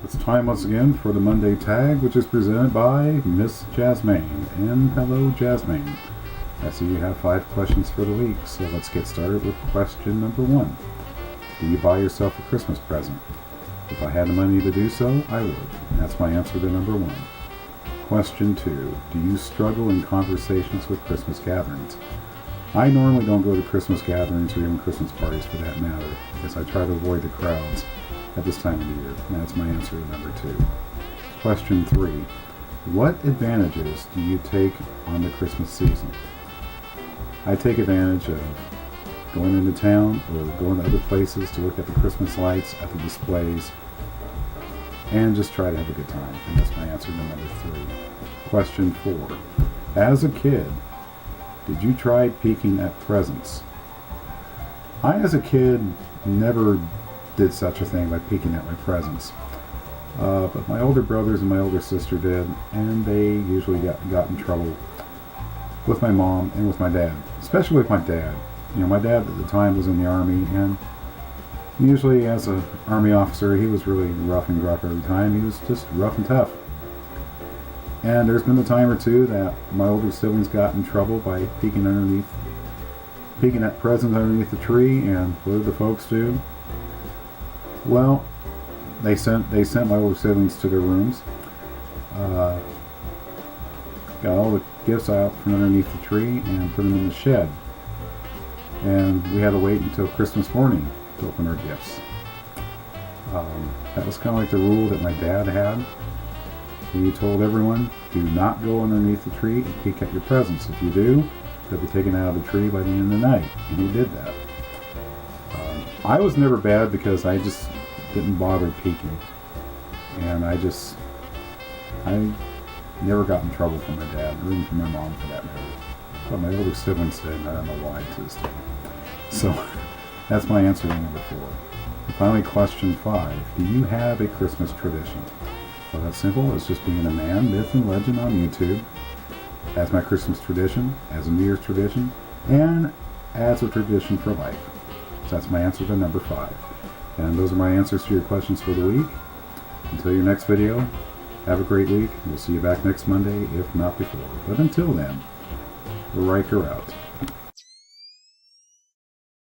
It's time once again for the Monday tag, which is presented by Miss Jasmine. And hello, Jasmine. I see you have 5 questions for the week, so let's get started with question number 1. Do you buy yourself a Christmas present? If I had the money to do so, I would. And that's my answer to number 1. Question 2. Do you struggle in conversations with Christmas gatherings? I normally don't go to Christmas gatherings or even Christmas parties for that matter, because I try to avoid the crowds at this time of the year. And that's my answer to number 2. Question 3. What advantages do you take on the Christmas season? I take advantage of going into town or going to other places to look at the Christmas lights, at the displays, and just try to have a good time. And that's my answer to number 3. Question 4. As a kid, did you try peeking at presents? I, as a kid, never did such a thing by peeking at my presents. But my older brothers and my older sister did, and they usually got in trouble with my mom and with my dad, especially with my dad. You know, my dad at the time was in the Army, and usually as an Army officer, he was really rough and gruff every time. He was just rough and tough. And there's been a time or two that my older siblings got in trouble by peeking at presents underneath the tree, and what did the folks do? Well, they sent my older siblings to their rooms, got all the gifts out from underneath the tree and put them in the shed. And we had to wait until Christmas morning to open our gifts. That was kind of like the rule that my dad had. He told everyone, do not go underneath the tree and peek at your presents. If you do, they'll be taken out of the tree by the end of the night. And he did that. I was never bad because I just didn't bother peeking. And I never got in trouble from my dad, or even from my mom for that matter. But my older siblings did, and I don't know why to this day. So, that's my answer to number 4. And finally, question 5. Do you have a Christmas tradition? Well, that's simple. It's just being a man, myth, and legend on YouTube. As my Christmas tradition, as a New Year's tradition, and as a tradition for life. So that's my answer to number 5. And those are my answers to your questions for the week. Until your next video, have a great week. We'll see you back next Monday, if not before. But until then, Riker out.